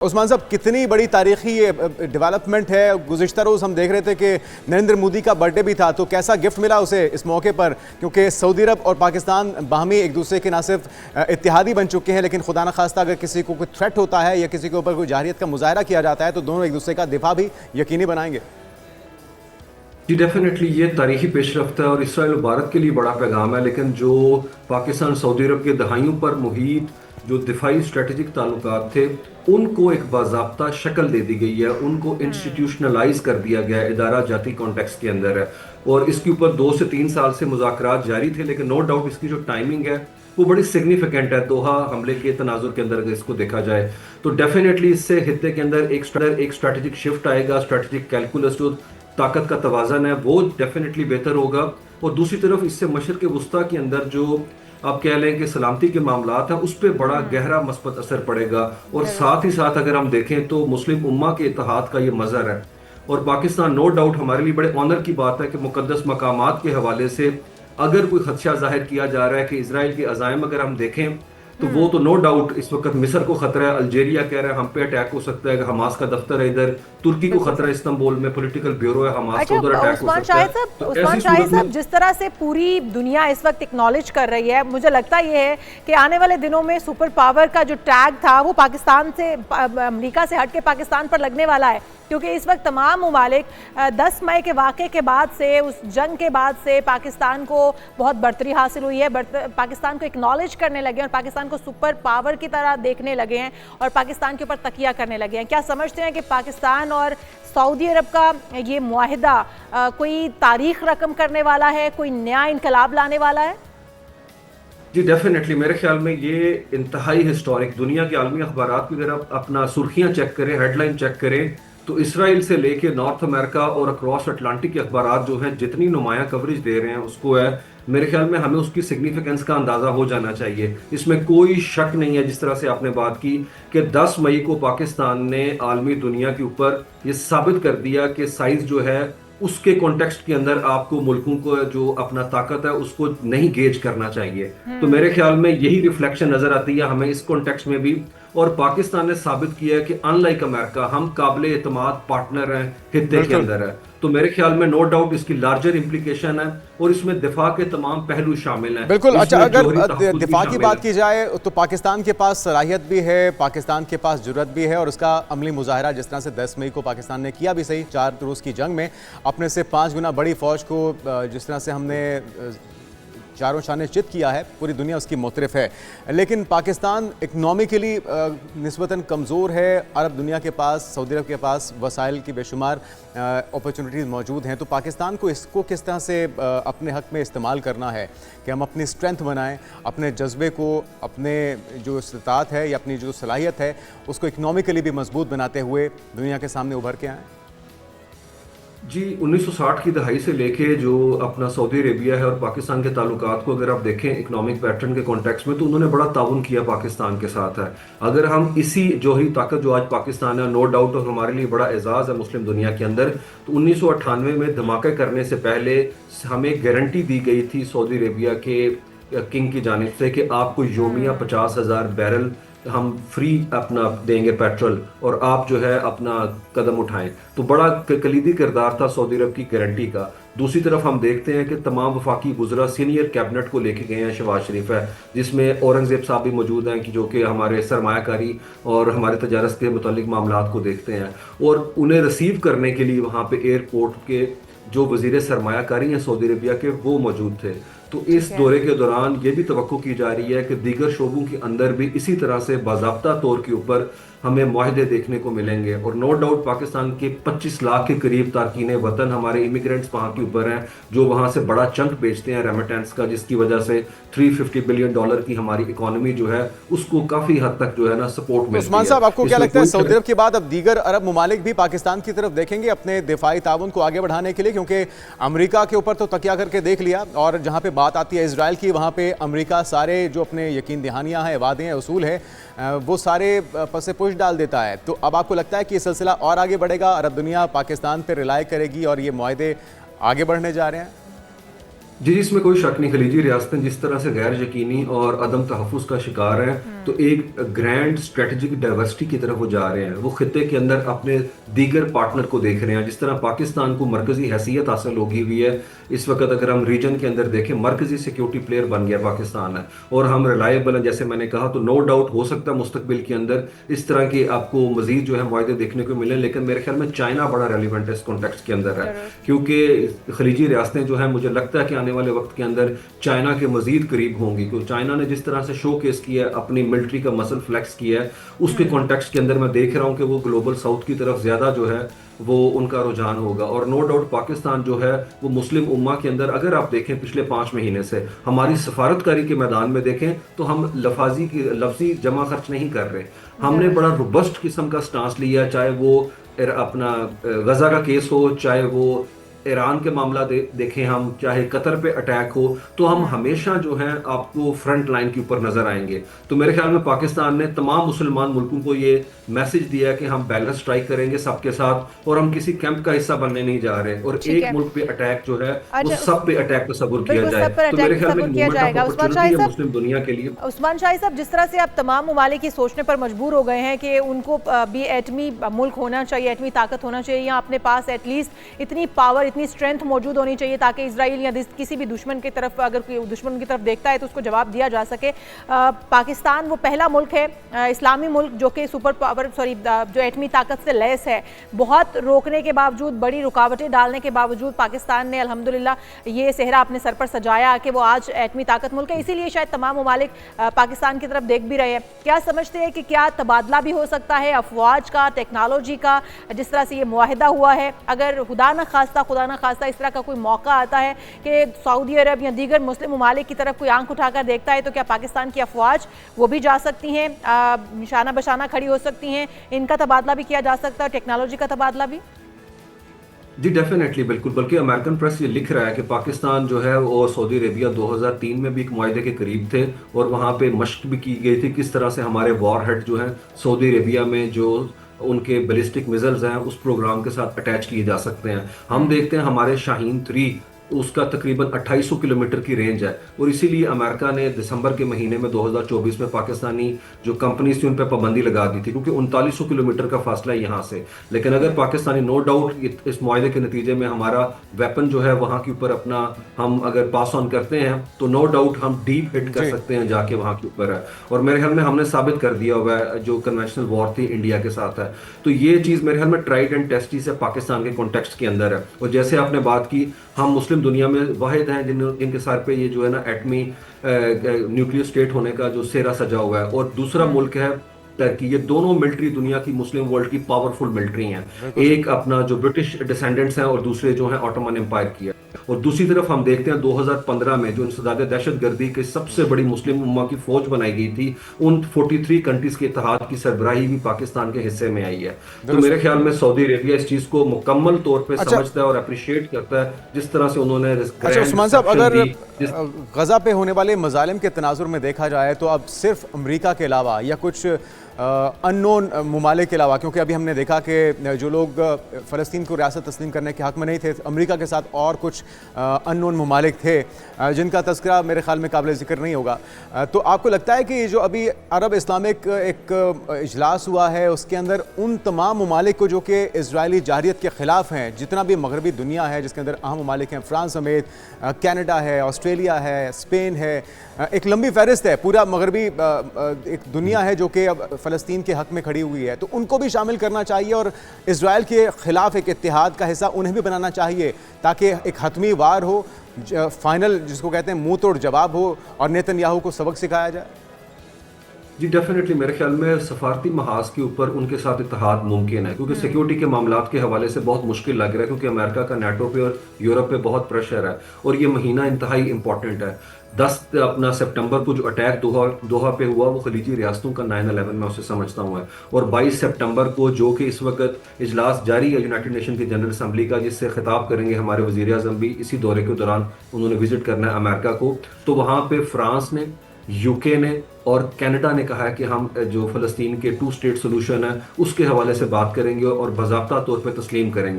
عثمان صاحب، کتنی بڑی تاریخی ڈیولپمنٹ ہے. گزشتہ روز ہم دیکھ رہے تھے کہ نریندر مودی کا برتھ ڈے بھی تھا، تو کیسا گفٹ ملا اسے اس موقع پر؟ کیونکہ سعودی عرب اور پاکستان باہمی ایک دوسرے کے نہ صرف اتحادی بن چکے ہیں، لیکن خدا نخواستہ اگر کسی کو کوئی تھریٹ ہوتا ہے یا کسی کے اوپر کوئی جارحیت کا مظاہرہ کیا جاتا ہے تو دونوں ایک دوسرے کا دفاع بھی یقینی بنائیں گے. جی ڈیفینیٹلی یہ تاریخی پیش رفت ہے اور اسرائیل و بھارت کے لیے بڑا پیغام ہے. لیکن جو پاکستان سعودی عرب کے دہائیوں پر محیط جو دفاعی اسٹریٹجک تعلقات تھے ان کو ایک باضابطہ شکل دے دی گئی ہے، ان کو انسٹیٹیوشنلائز کر دیا گیا ہے، ادارہ جاتی کانٹیکسٹ کے اندر ہے. اور اس کے اوپر 2 سے 3 سال سے مذاکرات جاری تھے، لیکن نو ڈاؤٹ اس کی جو ٹائمنگ ہے وہ بڑی سگنیفیکنٹ ہے. دوحہ حملے کے تناظر کے اندر اگر اس کو دیکھا جائے تو ڈیفینیٹلی اس سے خطے کے اندر ایک اسٹریٹجک شفٹ آئے گا. اسٹریٹجک کیلکولس جو طاقت کا توازن ہے وہ ڈیفینیٹلی بہتر ہوگا. اور دوسری طرف اس سے مشرق وسطیٰ کے اندر جو آپ کہہ لیں کہ سلامتی کے معاملات ہیں اس پہ بڑا گہرا مثبت اثر پڑے گا. اور ساتھ ہی ساتھ اگر ہم دیکھیں تو مسلم امہ کے اتحاد کا یہ مظہر ہے. اور پاکستان نو ڈاؤٹ ہمارے لیے بڑے آنر کی بات ہے کہ مقدس مقامات کے حوالے سے اگر کوئی خدشہ ظاہر کیا جا رہا ہے کہ اسرائیل کے عزائم اگر ہم دیکھیں تو وہ تو نو ڈاؤٹ اس وقت مصر کو خطرہ ہے، الجیریا کہہ رہا ہے ہم پہ اٹیک ہو سکتا ہے، حماس کا دفتر ہے ادھر، ترکی کو خطرہ ہے، استنبول میں پولیٹیکل بیورو ہے حماس کا، ادھر اٹیک ہو سکتا ہے. عثمان شاہد صاحب، جس طرح سے پوری دنیا اس وقت اکنالج کر رہی ہے، مجھے لگتا یہ ہے کہ آنے والے دنوں میں سپر پاور کا جو ٹیگ تھا وہ پاکستان سے، امریکہ سے ہٹ کے پاکستان پر لگنے والا ہے. کیونکہ اس وقت تمام ممالک 10 مئی کے واقعے کے بعد سے، اس جنگ کے بعد سے پاکستان کو بہت برتری حاصل ہوئی ہے، پاکستان کو اکنالج کرنے لگے ہیں اور پاکستان کو سپر پاور کی طرح دیکھنے لگے ہیں اور پاکستان کے اوپر تکیہ کرنے لگے ہیں. کیا سمجھتے ہیں کہ پاکستان اور سعودی عرب کا یہ معاہدہ کوئی تاریخ رقم کرنے والا ہے، کوئی نیا انقلاب لانے والا ہے؟ جی ڈیفینیٹلی میرے خیال میں یہ انتہائی ہسٹورک، دنیا کے عالمی اخبارات کی اگر آپ اپنا سرخیاں چیک کریں، ہیڈ لائن چیک کریں تو اسرائیل سے لے کے نارتھ امریکہ اور اکراس اٹلانٹک کے اخبارات جو ہیں جتنی نمایاں کوریج دے رہے ہیں اس کو ہے، میرے خیال میں ہمیں اس کی سگنیفیکنس کا اندازہ ہو جانا چاہیے. اس میں کوئی شک نہیں ہے، جس طرح سے آپ نے بات کی کہ 10 مئی کو پاکستان نے عالمی دنیا کے اوپر یہ ثابت کر دیا کہ سائز جو ہے اس کے کانٹیکسٹ کے اندر آپ کو ملکوں کو جو اپنا طاقت ہے اس کو نہیں گیج کرنا چاہیے. تو میرے خیال میں یہی ریفلیکشن نظر آتی ہے ہمیں اس کانٹیکسٹ میں بھی. اور پاکستان نے ثابت کیا ہے کہ ان لائک امریکہ ہم قابل اعتماد پارٹنر ہیں خطے کے اندر ہے. تو میرے خیال میں نو ڈاؤٹ اس کی لارجر امپلیکیشن ہے اور اس میں دفاع کے تمام پہلو شامل ہیں. بالکل. اچھا، اگر دفاع کی بات کی جائے تو پاکستان کے پاس صلاحیت بھی ہے، پاکستان کے پاس جرأت بھی ہے اور اس کا عملی مظاہرہ جس طرح سے 10 مئی کو پاکستان نے کیا بھی صحیح، 4 روز کی جنگ میں اپنے سے 5 گنا بڑی فوج کو جس طرح سے ہم نے چاروں شانے چت کیا ہے، پوری دنیا اس کی معترف ہے. لیکن پاکستان اکنامکلی نسبتاً کمزور ہے. عرب دنیا کے پاس، سعودی عرب کے پاس وسائل کی بے شمار اپرچونٹیز موجود ہیں. تو پاکستان کو اس کو کس طرح سے اپنے حق میں استعمال کرنا ہے کہ ہم اپنی اسٹرینتھ بنائیں، اپنے جذبے کو، اپنے جو استطاعت ہے یا اپنی جو صلاحیت ہے اس کو اکنامکلی بھی مضبوط بناتے ہوئے دنیا کے سامنے ابھر کے آئیں؟ جی 1960 کی دہائی سے لے کے جو اپنا سعودی عربیہ ہے اور پاکستان کے تعلقات کو اگر آپ دیکھیں اکنامک پیٹرن کے کانٹیکس میں تو انہوں نے بڑا تعاون کیا پاکستان کے ساتھ ہے. اگر ہم اسی جوہری طاقت جو آج پاکستان ہے، نو ڈاؤٹ اور ہمارے لیے بڑا اعزاز ہے مسلم دنیا کے اندر، تو 1998 میں دھماکے کرنے سے پہلے ہمیں گارنٹی دی گئی تھی سعودی عربیہ کے کنگ کی جانب سے کہ آپ کو یومیہ 50,000 بیرل ہم فری اپنا دیں گے پیٹرول اور آپ جو ہے اپنا قدم اٹھائیں. تو بڑا کلیدی کردار تھا سعودی عرب کی گارنٹی کا. دوسری طرف ہم دیکھتے ہیں کہ تمام وفاقی وزراء سینئر کیبنٹ کو لے کے گئے ہیں. شہباز شریف ہے جس میں اورنگزیب صاحب بھی موجود ہیں جو کہ ہمارے سرمایہ کاری اور ہمارے تجارت کے متعلق معاملات کو دیکھتے ہیں. اور انہیں ریسیو کرنے کے لیے وہاں پہ ایئرپورٹ کے جو وزیر سرمایہ کاری ہیں سعودی عربیہ کے وہ موجود تھے. تو اس دورے کے دوران یہ بھی توقع کی جا رہی ہے کہ دیگر شعبوں کے اندر بھی اسی طرح سے باضابطہ طور کے اوپر ہمیں معاہدے دیکھنے کو ملیں گے. اور نو ڈاؤٹ پاکستان کے 25 لاکھ کے قریب تارکین وطن ہمارے امیگرینٹس وہاں کے اوپر ہیں جو وہاں سے بڑا چنک بیچتے ہیں ریمیٹنس کا، جس کی وجہ سے $350 بلین کی ہماری اکانومی جو ہے اس کو کافی حد تک جو ہے نا سپورٹ ملتی ہے. عثمان صاحب، آپ کو کیا لگتا ہے سعودی عرب کے بعد اب دیگر عرب ممالک بھی پاکستان کی طرف دیکھیں گے اپنے دفاعی تعاون کو آگے بڑھانے کے لیے؟ کیونکہ امریکہ کے اوپر تو تکیہ کر کے دیکھ لیا اور جہاں پہ بات آتی ہے اسرائیل کی وہاں پہ امریکہ سارے جو اپنے یقین دہانیاں ہیں، وعدے ہیں، اصول ہیں، وہ سارے پس پش ڈال دیتا ہے. تو اب آپ کو لگتا ہے کہ یہ سلسلہ اور آگے بڑھے گا، عرب دنیا پاکستان پہ ریلائی کرے گی اور یہ معاہدے آگے بڑھنے جا رہے ہیں؟ جی اس میں کوئی شک نہیں، خلیجی ریاستیں جس طرح سے غیر یقینی اور عدم تحفظ کا شکار ہیں تو ایک گرینڈ اسٹریٹجک ڈائیورسٹی کی طرف وہ جا رہے ہیں. وہ خطے کے اندر اپنے دیگر پارٹنر کو دیکھ رہے ہیں. جس طرح پاکستان کو مرکزی حیثیت حاصل ہوگی ہوئی ہے اس وقت، اگر ہم ریجن کے اندر دیکھیں مرکزی سیکیورٹی پلیئر بن گیا پاکستان ہے اور ہم ریلائبل ہیں جیسے میں نے کہا. تو نو ڈاؤٹ ہو سکتا ہے مستقبل کے اندر اس طرح کے آپ کو مزید جو ہے معاہدے دیکھنے کو ملیں، لیکن میرے خیال میں چائنا بڑا ریلیونٹ ہے اس کانٹیکسٹ کے اندر ہے، کیونکہ خلیجی ریاستیں جو ہیں مجھے لگتا ہے کہ آنے والے وقت کے اندر چائنا کے مزید قریب ہوں گی. کیونکہ چائنا نے جس طرح سے شو کیس کیا ہے، اپنی ملٹری کا مسل فلیکس کیا ہے، اس کے کانٹیکسٹ کے اندر میں دیکھ رہا ہوں کہ وہ گلوبل ساؤتھ کی طرف زیادہ جو ہے وہ ان کا رجحان ہوگا. اور نو ڈاؤٹ پاکستان جو ہے وہ مسلم امہ کے اندر اگر آپ دیکھیں پچھلے 5 مہینے سے ہماری سفارتکاری کے میدان میں دیکھیں تو ہم لفظی جمع خرچ نہیں کر رہے. ہم نے بڑا روبسٹ قسم کا سٹانس لیا، چاہے وہ اپنا غزہ کا کیس ہو، چاہے وہ ایران کے معاملہ دیکھیں ہم، چاہے قطر پہ اٹیک ہو، تو ہم ہمیشہ جو ہیں آپ کو فرنٹ لائن کے اوپر نظر آئیں گے. تو میرے خیال میں پاکستان نے تمام مسلمان ملکوں کو یہ میسج دیا ہے کہ ہم بیلنس اسٹرائک کریں گے سب کے ساتھ اور ہم کسی کیمپ کا حصہ بننے نہیں جا رہے اور ایک ملک پہ اٹیک جو ہے وہ سب پہ اٹیک تصور کیا جائے. تو میرے خیال میں مومنٹ آف اپورچونٹی ہے مسلم دنیا کے لیے. عثمان شاہی صاحب، جس طرح سے آپ تمام ممالک یہ سوچنے پر مجبور ہو گئے ہیں کہ ان کو بھی ایٹمی ملک ہونا چاہیے، ایٹمی طاقت ہونا چاہیے، یا اپنے پاس ایٹ لیسٹ اتنی پاور، اتنی اسٹرینتھ موجود ہونی چاہیے تاکہ اسرائیل یا کسی بھی دشمن کی طرف، اگر کوئی دشمن کی طرف دیکھتا ہے تو اس کو جواب دیا جا سکے. پاکستان وہ پہلا ملک ہے اسلامی ملک جو کہ سپر پاور جو ایٹمی طاقت سے لیس ہے. بہت روکنے کے باوجود، بڑی رکاوٹیں ڈالنے کے باوجود پاکستان نے الحمدللہ یہ صحرا اپنے سر پر سجایا کہ وہ آج ایٹمی طاقت ملک ہے. اسی لیے شاید تمام ممالک پاکستان کی طرف دیکھ بھی رہے ہیں. کیا سمجھتے ہیں کہ کیا تبادلہ بھی ہو سکتا ہے افواج کا، ٹیکنالوجی کا، جس طرح سے یہ معاہدہ ہوا ہے؟ اگر خدا نہ خواستہ اس طرح کا کوئی موقع آتا ہے کہ سعودی عرب یا دیگر مسلم ممالک کی طرف کوئی آنکھ اٹھا کر دیکھتا ہے، تو کیا پاکستان کی افواج وہ بھی جا سکتی ہیں، نشانہ بشانہ کھڑی ہو سکتی ہیں؟ ان کا تبادلہ بھی کیا جا سکتا ہے، ٹیکنالوجی کا تبادلہ بھی؟ جی ڈیفینیٹلی، بالکل. بلکہ امریکن پریس یہ لکھ رہا ہے کہ پاکستان جو ہے وہ سعودی عربیہ 2003 میں بھی ایک معاہدے کے قریب تھے اور وہاں پہ مشق بھی کی گئی تھی کس طرح سے ہمارے وار ہیڈ جو ہیں سعودی عربیہ میں جو ان کے بیلسٹک میزلز ہیں اس پروگرام کے ساتھ اٹیچ کیے جا سکتے ہیں. ہم دیکھتے ہیں ہمارے شاہین 3 اس کا تقریباً 2800 کلومیٹر کی رینج ہے اور اسی لیے امریکہ نے دسمبر کے مہینے میں 2024 میں پاکستانی جو کمپنیز تھی ان پہ پابندی لگا دی تھی کیونکہ 3900 کلومیٹر کا فاصلہ ہے یہاں سے. لیکن اگر پاکستانی نو ڈاؤٹ اس معاہدے کے نتیجے میں ہمارا ویپن جو ہے وہاں کے اوپر اپنا ہم اگر پاس آن کرتے ہیں تو نو ڈاؤٹ ہم ڈیپ ہٹ کر سکتے ہیں جا کے وہاں کے اوپر ہے. اور میرے خیال میں ہم نے ثابت کر دیا ہوا ہے جو کنونشنل وار تھی انڈیا کے ساتھ ہے. تو یہ چیز میرے خیال میں ٹرائیڈ اینڈ ٹیسٹی سے پاکستان کے کانٹیکسٹ کے اندر ہے. اور جیسے آپ نے بات کی، ہم مسلم دنیا میں واحد ہیں جن کے سر پہ یہ جو ہے نا ایٹمی نیوکلیئر اسٹیٹ ہونے کا جو سہرا سجا ہوا ہے. اور دوسرا ملک ہے ترکی. یہ دونوں ملٹری دنیا کی مسلم ورلڈ کی پاورفل ملٹری ہیں. ایک اپنا جو برٹش ڈیسینڈنٹس ہیں اور دوسرے جو ہیں آٹومن امپائر کی ہے. اور دوسری طرف ہم دیکھتے ہیں 2015 میں جو انسداد دہشت گردی کی سب سے بڑی مسلم امہ کی فوج بنائی گئی تھی، ان 43 کنٹریز کے اتحاد کی سربراہی بھی پاکستان کے حصے میں آئی ہے. تو میرے خیال میں سعودی عربیہ اس چیز کو مکمل طور پہ سمجھتا ہے اور اپریشیٹ کرتا ہے جس طرح سے انہوں نے. اچھا عثمان صاحب، اگر غزہ پہ ہونے والے مظالم کے تناظر میں دیکھا جائے تو اب صرف امریکہ کے علاوہ یا کچھ ان نون ممالک کے علاوہ، کیونکہ ابھی ہم نے دیکھا کہ جو لوگ فلسطین کو ریاست تسلیم کرنے کے حق میں نہیں تھے، امریکہ کے ساتھ اور کچھ ان نون ممالک تھے جن کا تذکرہ میرے خیال میں قابل ذکر نہیں ہوگا. تو آپ کو لگتا ہے کہ جو ابھی عرب اسلامک ایک اجلاس ہوا ہے اس کے اندر ان تمام ممالک کو جو کہ اسرائیلی جارحیت کے خلاف ہیں، جتنا بھی مغربی دنیا ہے جس کے اندر اہم ممالک ہیں، فرانس سمیت، کینیڈا ہے، آسٹریلیا ہے، اسپین ہے، ایک لمبی فہرست ہے، پورا مغربی ایک دنیا ہے جو کہ اب فلسطین کے حق میں کھڑی ہوئی ہے، تو ان کو بھی شامل کرنا چاہیے اور اسرائیل کے خلاف ایک اتحاد کا حصہ انہیں بھی بنانا چاہیے تاکہ ایک حتمی وار ہو، فائنل جس کو کہتے ہیں منہ توڑ جواب ہو اور نیتن یاہو کو سبق سکھایا جائے. جی ڈیفینیٹلی میرے خیال میں سفارتی محاذ کے اوپر ان کے ساتھ اتحاد ممکن ہے کیونکہ سیکیورٹی کے معاملات کے حوالے سے بہت مشکل لگ رہا ہے کیونکہ امریکہ کا نیٹو پہ اور یورپ پہ بہت پریشر ہے اور یہ مہینہ انتہائی امپورٹنٹ ہے. 10 اپنا سپٹمبر کو جو اٹیک دوحہ پہ ہوا وہ خلیجی ریاستوں کا 9/11 میں اسے سمجھتا ہوں ہے. اور 22 سپٹمبر کو جو کہ اس وقت اجلاس جاری ہے یونائٹڈ نیشن کی جنرل اسمبلی کا جس سے خطاب کریں گے ہمارے وزیر اعظم بھی اسی دورے کے دوران انہوں نے وزٹ کرنا ہے امریکہ کو. تو وہاں پہ فرانس نے، یو کے نے اور کینیڈا نے کہا ہے کہ ہم جو فلسطین کے 2 اسٹیٹ سولوشن ہے اس کے حوالے سے بات کریں گے اور باضابطہ طور پہ تسلیم کریں گے.